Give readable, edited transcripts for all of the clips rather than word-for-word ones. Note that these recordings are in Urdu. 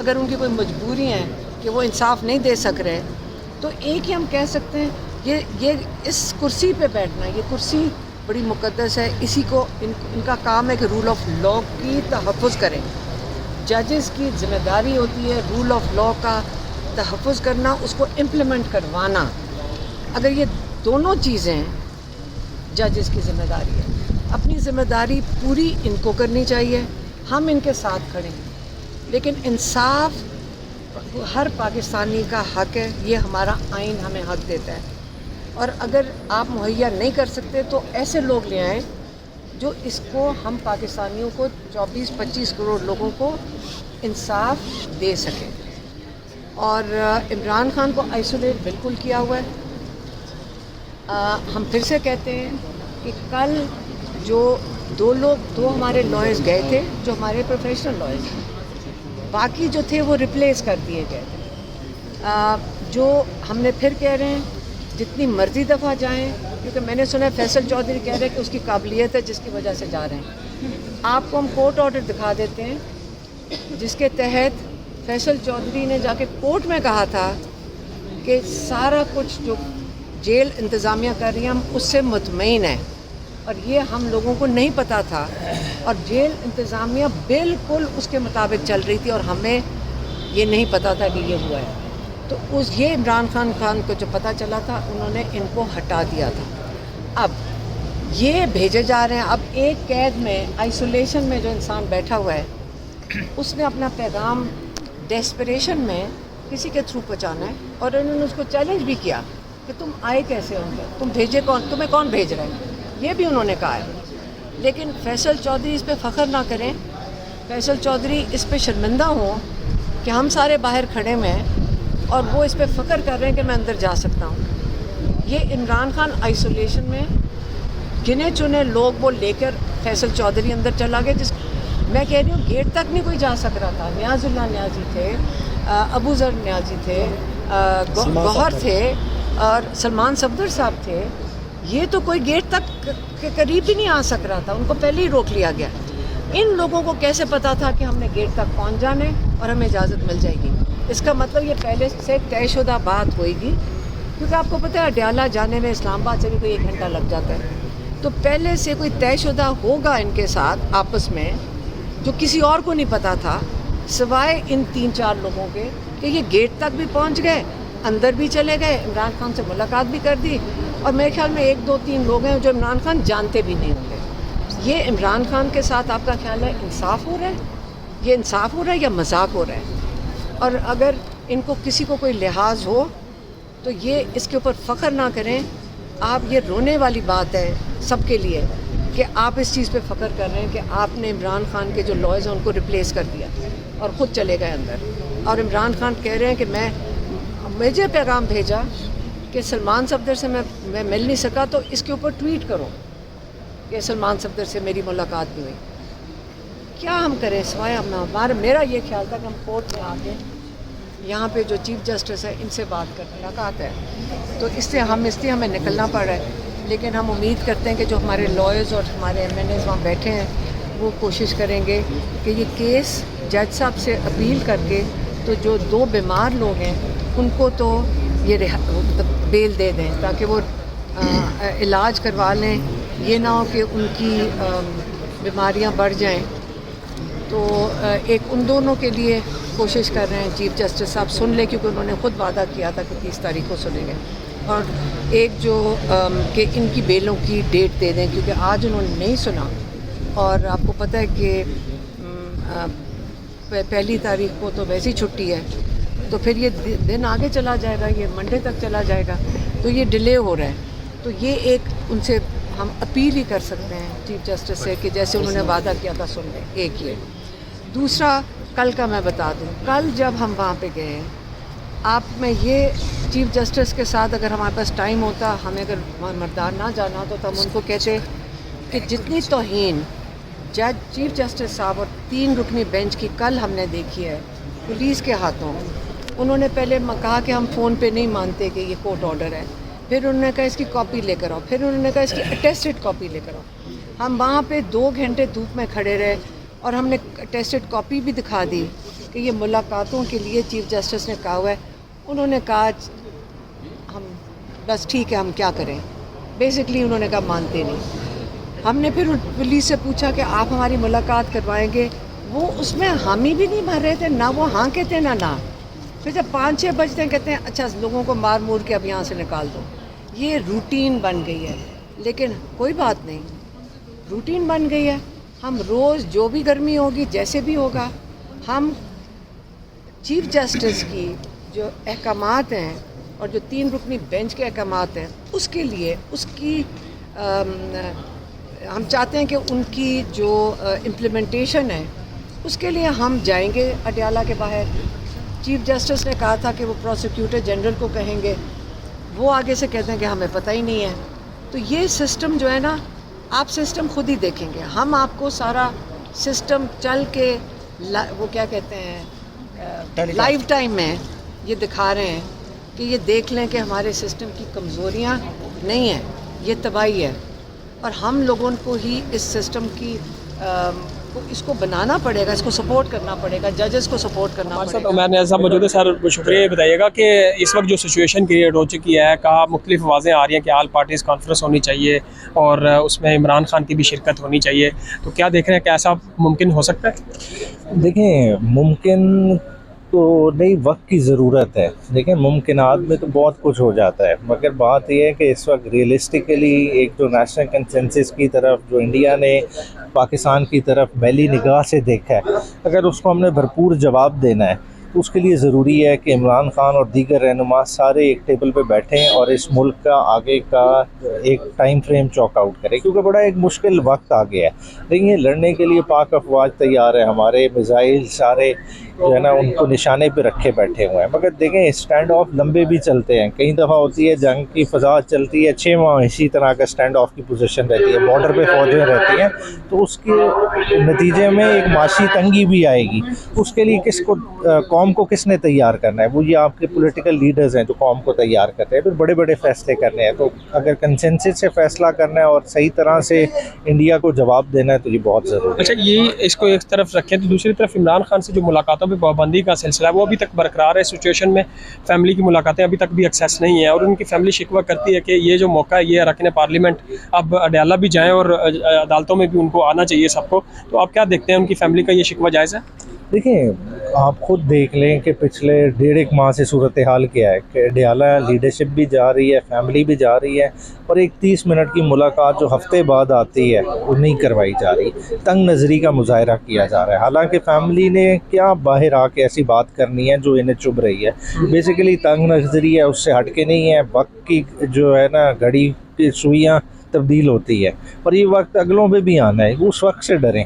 اگر ان کی کوئی مجبوری ہیں کہ وہ انصاف نہیں دے سک رہے، تو ایک ہی ہم کہہ سکتے ہیں یہ اس کرسی پہ بیٹھنا، یہ کرسی بڑی مقدس ہے، اسی کو ان کا کام ہے کہ رول آف لا کی تحفظ کریں۔ ججز کی ذمہ داری ہوتی ہے رول آف لا کا تحفظ کرنا، اس کو امپلیمنٹ کروانا۔ اگر یہ دونوں چیزیں ججز کی ذمہ داری ہے، اپنی ذمہ داری پوری ان کو کرنی چاہیے، ہم ان کے ساتھ کھڑے ہیں، لیکن انصاف ہر پاکستانی کا حق ہے، یہ ہمارا آئین ہمیں حق دیتا ہے، اور اگر آپ مہیا نہیں کر سکتے تو ایسے لوگ لے آئیں جو اس کو ہم پاکستانیوں کو 24-25 کروڑ لوگوں کو انصاف دے سکیں۔ اور عمران خان کو آئسولیٹ بالکل کیا ہوا ہے۔ ہم پھر سے کہتے ہیں کہ کل جو دو ہمارے لائرز گئے تھے جو ہمارے پروفیشنل لائرز ہیں، باقی جو تھے وہ ریپلیس کر دیے گئے تھے۔ جو ہم نے پھر کہہ رہے ہیں جتنی مرضی دفعہ جائیں، کیونکہ میں نے سنا ہے فیصل چودھری کہہ رہے ہیں کہ اس کی قابلیت ہے جس کی وجہ سے جا رہے ہیں۔ آپ کو ہم کورٹ آرڈر دکھا دیتے ہیں جس کے تحت فیصل چودھری نے جا کے کورٹ میں کہا تھا کہ سارا کچھ جو جیل انتظامیہ کر رہی ہیں ہم اس سے مطمئن ہیں، اور یہ ہم لوگوں کو نہیں پتہ تھا، اور جیل انتظامیہ بالکل اس کے مطابق چل رہی تھی اور ہمیں یہ نہیں پتہ تھا کہ یہ ہوا ہے۔ تو یہ عمران خان کو جو پتہ چلا تھا انہوں نے ان کو ہٹا دیا تھا۔ اب یہ بھیجے جا رہے ہیں، اب ایک قید میں آئسولیشن میں جو انسان بیٹھا ہوا ہے اس نے اپنا پیغام ڈیسپریشن میں کسی کے تھرو پہنچانا ہے، اور انہوں نے اس کو چیلنج بھی کیا کہ تم آئے کیسے ہوں گے، تم بھیجے کون، تمہیں کون بھیج رہا ہے، یہ بھی انہوں نے کہا ہے۔ لیکن فیصل چودھری اس پہ فخر نہ کریں، فیصل چودھری اس پہ شرمندہ ہوں کہ ہم سارے باہر کھڑے میں ہیں اور وہ اس پہ فخر کر رہے ہیں کہ میں اندر جا سکتا ہوں۔ یہ عمران خان آئسولیشن میں گنے چنے لوگ وہ لے کر فیصل چودھری اندر چلا گیا، جس میں کہہ رہی ہوں گیٹ تک نہیں کوئی جا سک رہا تھا۔ نیاز اللہ نیازی تھے، ابو ذر نیازی تھے، گوہر تھے، اور سلمان صفدر صاحب تھے، یہ تو کوئی گیٹ تک کے قریب بھی نہیں آ سک رہا تھا، ان کو پہلے ہی روک لیا گیا۔ ان لوگوں کو کیسے پتا تھا کہ ہم نے گیٹ تک پہنچ جانے اور ہمیں اجازت مل جائے گی؟ اس کا مطلب یہ پہلے سے طے شدہ بات ہوئے گی، کیونکہ آپ کو پتہ ہے اڈیالہ جانے میں اسلام آباد سے بھی کوئی 1 گھنٹہ لگ جاتا ہے، تو پہلے سے کوئی طے شدہ ہوگا ان کے ساتھ آپس میں، جو کسی اور کو نہیں پتا تھا سوائے ان 3-4 لوگوں کے، کہ یہ گیٹ تک بھی پہنچ گئے، اندر بھی چلے گئے، عمران خان سے ملاقات بھی کر دی، اور میرے خیال میں 1-2-3 لوگ ہیں جو عمران خان جانتے بھی نہیں ہوں گے۔ یہ عمران خان کے ساتھ آپ کا خیال ہے انصاف ہو رہا ہے؟ یہ انصاف ہو رہا ہے یا مذاق ہو رہا ہے؟ اور اگر ان کو کسی کو کوئی لحاظ ہو تو یہ اس کے اوپر فخر نہ کریں۔ آپ یہ رونے والی بات ہے سب کے لیے کہ آپ اس چیز پہ فخر کر رہے ہیں کہ آپ نے عمران خان کے جو لائرز ہیں ان کو ریپلیس کر دیا اور خود چلے گئے اندر، اور عمران خان کہہ رہے ہیں کہ مجھے پیغام بھیجا کہ سلمان صفدر سے میں مل نہیں سکا، تو اس کے اوپر ٹویٹ کرو کہ سلمان صفدر سے میری ملاقات بھی ہوئی۔ کیا ہم کریں سوائے میرا یہ خیال تھا کہ ہم کورٹ میں آ کے یہاں پہ جو چیف جسٹس ہے ان سے بات کرنے ملاقات ہے، تو اس لیے ہمیں نکلنا پڑ رہا ہے، لیکن ہم امید کرتے ہیں کہ جو ہمارے لائرز اور ہمارے MNAs وہاں بیٹھے ہیں وہ کوشش کریں گے کہ یہ کیس جج صاحب سے اپیل کر کے تو جو 2 بیمار لوگ ہیں ان کو تو یہ بیل دے دیں تاکہ وہ علاج کروا لیں، یہ نہ ہو کہ ان کی بیماریاں بڑھ جائیں۔ تو ایک ان دونوں کے لیے کوشش کر رہے ہیں چیف جسٹس صاحب سن لیں، کیونکہ انہوں نے خود وعدہ کیا تھا کہ 30 تاریخ کو سنیں گے، اور ایک جو کہ ان کی بیلوں کی ڈیٹ دے دیں، کیونکہ آج انہوں نے نہیں سنا، اور آپ کو پتہ ہے کہ 1 تاریخ کو تو ویسی چھٹی ہے، تو پھر یہ دن آگے چلا جائے گا، یہ منڈے تک چلا جائے گا، تو یہ ڈیلے ہو رہا ہے۔ تو یہ ایک ان سے ہم اپیل ہی کر سکتے ہیں چیف جسٹس سے کہ جیسے انہوں نے وعدہ کیا تھا سن لیں، ایک یہ۔ دوسرا کل کا میں بتا دوں، کل جب ہم وہاں پہ گئے، آپ میں یہ چیف جسٹس کے ساتھ اگر ہمارے پاس ٹائم ہوتا، ہمیں اگر مردان نہ جانا ہوتا تو ہم ان کو کہتے کہ جتنی توہین جج چیف جسٹس صاحب اور 3 رکنی بینچ کی کل ہم نے دیکھی ہے پولیس کے ہاتھوں، انہوں نے پہلے کہا کہ ہم فون پہ نہیں مانتے کہ یہ کورٹ آرڈر ہے، پھر انہوں نے کہا اس کی کاپی لے کر آؤ، پھر انہوں نے کہا اس کی اٹیسٹڈ کاپی لے کر آؤ۔ ہم وہاں پہ 2 گھنٹے دھوپ میں کھڑے رہے اور ہم نے اٹیسٹڈ کاپی بھی دکھا دی کہ یہ ملاقاتوں کے لیے چیف جسٹس نے کہا ہوا ہے. انہوں نے کہا ہم بس ٹھیک ہے ہم کیا کریں. بیسکلی انہوں نے کہا مانتے نہیں. ہم نے پھر پولیس سے پوچھا کہ آپ ہماری ملاقات کروائیں گے. وہ اس میں حامی بھی نہیں بھر رہے تھے, نہ وہ ہاں کہتے نہ. پھر جب 5-6 بجتے ہیں کہتے ہیں اچھا لوگوں کو مار مور کے اب یہاں سے نکال دو. یہ روٹین بن گئی ہے. لیکن کوئی بات نہیں, روٹین بن گئی ہے. ہم روز جو بھی گرمی ہوگی جیسے بھی ہوگا, ہم چیف جسٹس کی جو احکامات ہیں اور جو 3 رکنی بینچ کے احکامات ہیں اس کے لیے اس کی ہم چاہتے ہیں کہ ان کی جو امپلیمنٹیشن ہے اس کے لیے ہم جائیں گے اڈیالہ کے باہر. چیف جسٹس نے کہا تھا کہ وہ پروسیکیوٹر جنرل کو کہیں گے, وہ آگے سے کہتے ہیں کہ ہمیں پتہ ہی نہیں ہے. تو یہ سسٹم جو ہے نا, آپ سسٹم خود ہی دیکھیں گے. ہم آپ کو سارا سسٹم چل کے وہ کیا کہتے ہیں لائف ٹائم میں یہ دکھا رہے ہیں کہ یہ دیکھ لیں کہ ہمارے سسٹم کی کمزوریاں نہیں ہیں, یہ تباہی ہے. اور ہم لوگوں کو ہی اس سسٹم کی اس کو بنانا پڑے گا, اس کو سپورٹ کرنا پڑے گا, ججز کو سپورٹ کرنا پڑے گا. عمیر نیاز صاحب موجود ہے. سر شکریہ, بتائیے گا کہ اس وقت جو سچویشن کریٹ ہو چکی ہے, کہا مختلف آوازیں آ رہی ہیں کہ آل پارٹیز کانفرنس ہونی چاہیے اور اس میں عمران خان کی بھی شرکت ہونی چاہیے, تو کیا دیکھ رہے ہیں کہ ایسا ممکن ہو سکتا ہے؟ دیکھیں ممکن تو نہیں, وقت کی ضرورت ہے. دیکھیں ممکنات میں تو بہت کچھ ہو جاتا ہے, مگر بات یہ ہے کہ اس وقت ریئلسٹکلی ایک جو نیشنل کنسنسس کی طرف جو انڈیا نے پاکستان کی طرف میلی نگاہ سے دیکھا ہے, اگر اس کو ہم نے بھرپور جواب دینا ہے تو اس کے لیے ضروری ہے کہ عمران خان اور دیگر رہنما سارے ایک ٹیبل پہ بیٹھیں اور اس ملک کا آگے کا ایک ٹائم فریم چاک آؤٹ کریں, کیونکہ بڑا ایک مشکل وقت آ گیا ہے. لیکن یہ لڑنے کے لیے پاک افواج تیار ہے, ہمارے میزائل سارے جو ہے نا ان کو نشانے پہ رکھے بیٹھے ہوئے ہیں. مگر دیکھیں اسٹینڈ آف لمبے بھی چلتے ہیں, کئی دفعہ ہوتی ہے جنگ کی فضا چلتی ہے 6 ماہ اسی طرح کا اسٹینڈ آف کی پوزیشن رہتی ہے, بارڈر پہ فوجیں رہتی ہیں, تو اس کے نتیجے میں ایک معاشی تنگی بھی آئے گی. اس کے لیے کس کو قوم کو کس نے تیار کرنا ہے؟ وہ یہ آپ کے پولیٹیکل لیڈرز ہیں جو قوم کو تیار کرتے ہیں. پھر بڑے بڑے فیصلے کرنے ہیں, تو اگر کنسنسس سے فیصلہ کرنا ہے اور صحیح طرح سے انڈیا کو جواب دینا ہے تو یہ بہت ضروری ہے. اچھا, یہ اس کو ایک طرف رکھیں تو دوسری طرف عمران خان سے جو ملاقاتوں پہ پابندی کا سلسلہ ہے وہ ابھی تک برقرار ہے. سچویشن میں فیملی کی ملاقاتیں ابھی تک بھی ایکسیس نہیں ہیں, اور ان کی فیملی شکوہ کرتی ہے کہ یہ جو موقع ہے یہ رکن پارلیمنٹ اب اڈیالہ بھی جائیں اور عدالتوں میں بھی ان کو آنا چاہیے سب کو. تو آپ کیا دیکھتے ہیں, ان کی فیملی کا یہ شکوہ جائز ہے؟ دیکھیں آپ خود دیکھ لیں کہ پچھلے 1.5 ماہ سے صورتحال کیا ہے کہ اڈیالہ لیڈرشپ بھی جا رہی ہے, فیملی بھی جا رہی ہے, اور ایک 30 منٹ کی ملاقات جو ہفتے بعد آتی ہے وہ نہیں کروائی جا رہی. تنگ نظری کا مظاہرہ کیا جا رہا ہے, حالانکہ فیملی نے کیا باہر آ کے ایسی بات کرنی ہے جو انہیں چبھ رہی ہے. بیسیکلی تنگ نظری ہے, اس سے ہٹ کے نہیں ہے. وقت کی جو ہے نا گھڑی کی سوئیاں تبدیل ہوتی ہے, اور یہ وقت اگلوں پہ بھی آنا ہے, اس وقت سے ڈریں.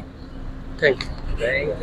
Thank you.